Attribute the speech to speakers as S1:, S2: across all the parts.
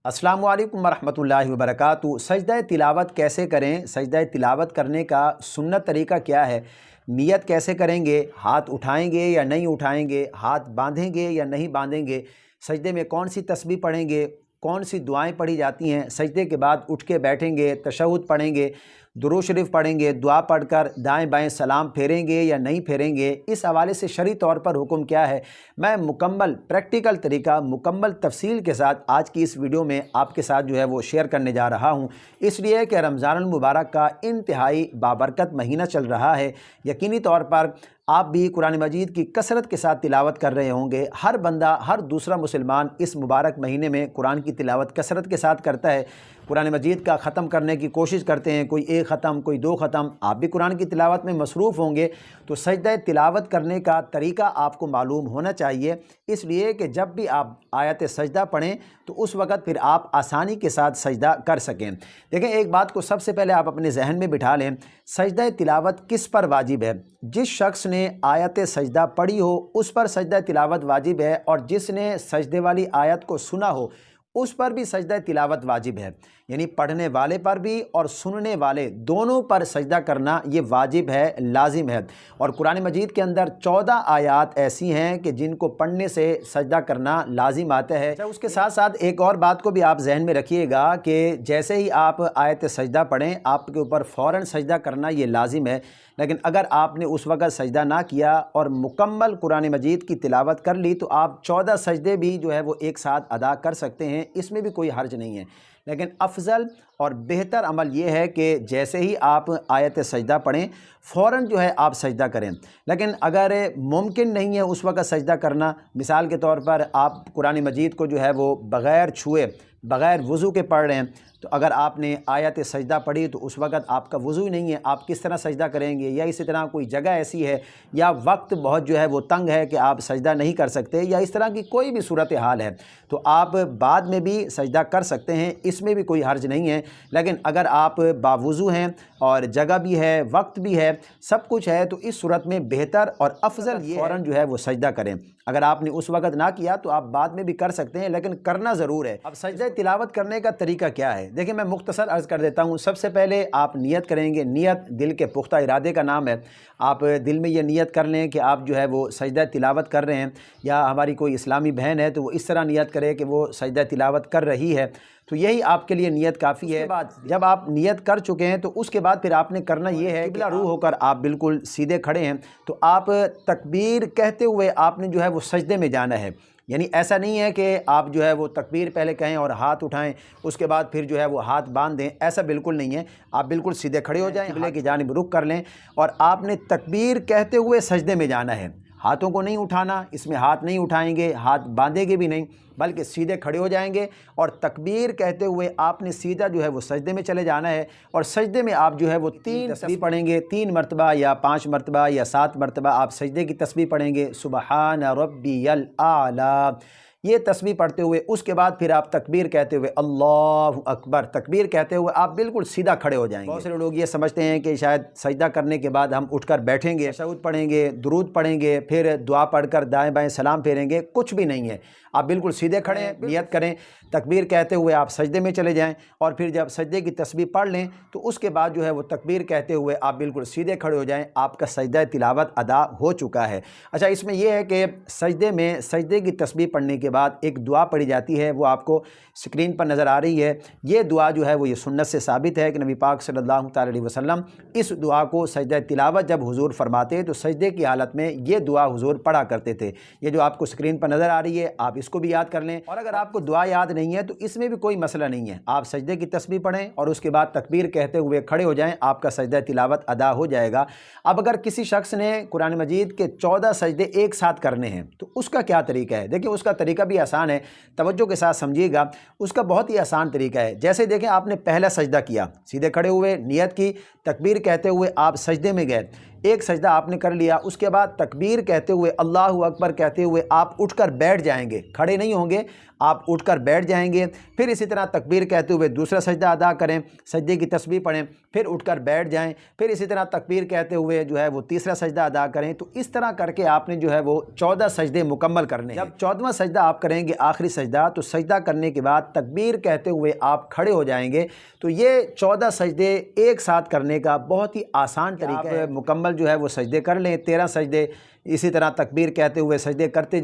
S1: अस्सलामु अलैकुम वरहमतुल्लाहि वबरकातुहू। सजदा तिलावत कैसे करें, सजदा तिलावत करने का सुन्नत तरीका क्या है, नियत कैसे करेंगे, हाथ उठाएंगे या नहीं उठाएंगे, हाथ बांधेंगे या नहीं बांधेंगे, सजदे में कौन सी तस्बीह पढ़ेंगे, कौन सी दुआएं पढ़ी जाती हैं, सजदे के बाद उठ के बैठेंगे, तशहुद पढ़ेंगे, दुरूद शरीफ पढ़ेंगे, दुआ पढ़कर दाएं बाएं सलाम फेरेंगे या नहीं फेरेंगे, इस हवाले से शरई तौर पर हुक्म क्या है, मैं मुकम्मल प्रैक्टिकल तरीका मुकम्मल तफसील के साथ आज की इस वीडियो में आपके साथ जो है वो शेयर करने जा रहा हूँ। इसलिए कि रमज़ानुल मुबारक का इंतहाई बाबरकत महीना चल रहा है। यकीनी तौर पर आप भी कुरान मजीद की कसरत के साथ तिलावत कर रहे होंगे। हर बंदा, हर दूसरा मुसलमान इस मुबारक महीने में कुरान की तिलावत कसरत के साथ करता है, कुरान मजीद का ख़त्म करने की कोशिश करते हैं, कोई एक ख़त्म, कोई दो ख़त्म। आप भी कुरान की तिलावत में मसरूफ़ होंगे, तो सजदा तिलावत करने का तरीका आपको मालूम होना चाहिए, इसलिए कि जब भी आप आयत सजदा पढ़ें तो उस वक़्त फिर आप आसानी के साथ सजदा कर सकें। देखें, एक बात को सबसे पहले आप अपने जहन में बिठा लें, सजदा तिलावत किस पर वाजिब है। जिस शख्स ने आयत सजदा पढ़ी हो उस पर सजदा तिलावत वाजिब है, और जिसने सजदे वाली आयत को सुना हो उस पर भी सजदा तिलावत वाजिब है। यानी पढ़ने वाले पर भी और सुनने वाले दोनों पर सजदा करना ये वाजिब है, लाजिम है। और कुरान मजीद के अंदर 14 आयात ऐसी हैं कि जिनको पढ़ने से सजदा करना लाजिम आता है। उसके साथ साथ एक और बात को भी आप जहन में रखिएगा कि जैसे ही आप आयत सजदा पढ़ें आपके ऊपर फ़ौरन सजदा करना ये लाजिम है, लेकिन अगर आपने उस वक़्त सजदा ना किया और मुकम्मल कुरान मजीद की तिलावत कर ली तो आप 14 सजदे भी जो है वो एक साथ अदा कर सकते हैं, इसमें भी कोई हर्ज नहीं है। लेकिन अफजल और बेहतर अमल ये है कि जैसे ही आप आयत सजदा पढ़ें फ़ौरन जो है आप सजदा करें। लेकिन अगर मुमकिन नहीं है उस वक़्त सजदा करना, मिसाल के तौर पर आप कुरान मजीद को जो है वो बग़ैर छुए, बग़ैर वज़ू के पढ़ रहे हैं, तो अगर आपने आयत सजदा पढ़ी तो उस वक़्त आपका वज़ू ही नहीं है, आप किस तरह सजदा करेंगे। या इसी तरह कोई जगह ऐसी है या वक्त बहुत जो है वो तंग है कि आप सजदा नहीं कर सकते, या इस तरह की कोई भी सूरत हाल है, तो आप बाद में भी सजदा कर सकते हैं, इसमें भी कोई हर्ज नहीं है। लेकिन अगर आप बावुज़ू हैं और जगह भी है, वक्त भी है, सब कुछ है, तो इस सूरत में बेहतर और अफजल ये फ़ौरन जो है वो सजदा करें। अगर आपने उस वक़्त ना किया तो आप बाद में भी कर सकते हैं, लेकिन करना ज़रूर है। अब सजदा तिलावत करने का तरीका क्या है, देखिए मैं मुख्तसर अर्ज़ कर देता हूँ। सबसे पहले आप नियत करेंगे। नियत दिल के पुख्ता इरादे का नाम है। आप दिल में ये नियत कर लें कि आप जो है वो सजदा तिलावत कर रहे हैं, या हमारी कोई इस्लामी बहन है तो वो इस तरह नियत करे कि वो सजदा तिलावत कर रही है, तो यही आपके लिए नियत काफ़ी है। बाद जब आप नियत कर चुके हैं तो उसके बाद फिर आपने करना ये है, किबला रूह होकर आप बिल्कुल सीधे खड़े हैं, तो आप तकबीर कहते हुए आपने जो है वो सजदे में जाना है। यानी ऐसा नहीं है कि आप जो है वो तकबीर पहले कहें और हाथ उठाएं, उसके बाद फिर जो है वो हाथ बांध दें, ऐसा बिल्कुल नहीं है। आप बिल्कुल सीधे खड़े हो जाएं, किबले की जानिब रुख कर लें, और आपने तकबीर कहते हुए सजदे में जाना है। हाथों को नहीं उठाना, इसमें हाथ नहीं उठाएंगे, हाथ बांधेंगे भी नहीं, बल्कि सीधे खड़े हो जाएंगे और तकबीर कहते हुए आपने सीधा जो है वो सजदे में चले जाना है। और सजदे में आप जो है वो 3 तस्बीह पढ़ेंगे, 3 मरतबा या 5 मरतबा या 7 मरतबा आप सजदे की तस्बीह पढ़ेंगे, सुबहान रब्बियल आला, ये तस्बीह पढ़ते हुए उसके बाद फिर आप तकबीर कहते हुए अल्लाहु अकबर, तकबीर कहते हुए आप बिल्कुल सीधा खड़े हो जाएंगे। बहुत सारे लोग ये समझते हैं कि शायद सजदा करने के बाद हम उठकर बैठेंगे, तशहुद पढ़ेंगे, दुरूद पढ़ेंगे, फिर दुआ पढ़कर दाएं बाएं सलाम फेरेंगे, कुछ भी नहीं है। आप बिल्कुल सीधे खड़े हैं, नियत करें, तकबीर कहते हुए आप सजदे में चले जाएं, और फिर जब सजदे की तस्बीह पढ़ लें तो उसके बाद जो है वो तकबीर कहते हुए आप बिल्कुल सीधे खड़े हो जाएं, आपका सजदा तिलावत अदा हो चुका है। अच्छा, इसमें यह है कि सजदे में सजदे की तस्बीह पढ़ने के बाद एक दुआ पढ़ी जाती है, वो आपको स्क्रीन पर नज़र आ रही है। ये दुआ जो है वो ये सुन्नत से साबित है कि नबी पाक सल्लल्लाहु अलैहि वसल्लम इस दुआ को सजदा तिलावत जब हुजूर फरमाते तो सजदे की हालत में ये दुआ हुजूर पढ़ा करते थे। ये जो आपको स्क्रीन पर नज़र आ रही है, आप इसको भी याद कर लें। और अगर आपको दुआ याद नहीं है तो इसमें भी कोई मसला नहीं है, आप सजदे की तस्बीह पढ़ें और उसके बाद तकबीर कहते हुए खड़े हो जाएं, आपका सजदा तिलावत अदा हो जाएगा। अब अगर किसी शख्स ने कुरान मजीद के 14 सजदे एक साथ करने हैं तो उसका क्या तरीका है। देखिए, उसका तरीका भी आसान है, तवज्जो के साथ समझिएगा। उसका बहुत ही आसान तरीका है। जैसे देखें, आपने पहला सजदा किया, सीधे खड़े हुए, नियत की, तकबीर कहते हुए आप सजदे में गए, एक सजदा आपने कर लिया, उसके बाद तकबीर कहते हुए अल्लाहु अकबर कहते हुए आप उठकर बैठ जाएंगे, खड़े नहीं होंगे, آپ اٹھ کر بیٹھ جائیں گے، پھر اسی طرح تکبیر کہتے ہوئے دوسرا سجدہ ادا کریں، سجدے کی تسبیح پڑھیں، پھر اٹھ کر بیٹھ جائیں، پھر اسی طرح تکبیر کہتے ہوئے جو ہے وہ تیسرا سجدہ ادا کریں۔ تو اس طرح کر کے آپ نے جو ہے وہ 14 سجدے مکمل کرنے ہیں۔ جب 14واں سجدہ آپ کریں گے آخری سجدہ، تو سجدہ کرنے کے بعد تکبیر کہتے ہوئے آپ کھڑے ہو جائیں گے۔ تو یہ 14 سجدے ایک ساتھ کرنے کا بہت ہی آسان طریقہ ہے۔ مکمل جو ہے وہ سجدے کر لیں، 13 سجدے، اسی طرح تکبیر کہتے ہوئے سجدے کرتے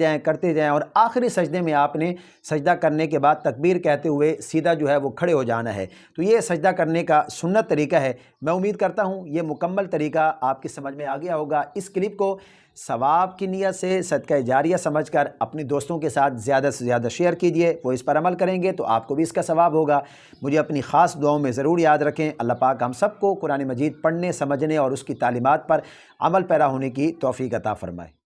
S1: جائیں اور آخری سجدے میں آپ نے سجدہ کرنے کے بعد تکبیر کہتے ہوئے سیدھا جو ہے وہ کھڑے ہو جانا ہے۔ تو یہ سجدہ کرنے کا سنت طریقہ ہے۔ میں امید کرتا ہوں یہ مکمل طریقہ آپ کی سمجھ میں آ گیا ہوگا۔ اس کلپ کو ثواب کی نیت سے صدقہ جاریہ سمجھ کر اپنے دوستوں کے ساتھ زیادہ سے زیادہ شیئر کیجئے، وہ اس پر عمل کریں گے تو آپ کو بھی اس کا ثواب ہوگا۔ مجھے اپنی خاص دعاؤں میں ضرور یاد رکھیں۔ اللہ پاک ہم سب کو قرآن مجید پڑھنے، سمجھنے اور اس کی تعلیمات پر عمل پیرا ہونے کی توفیق عطا فرمائے۔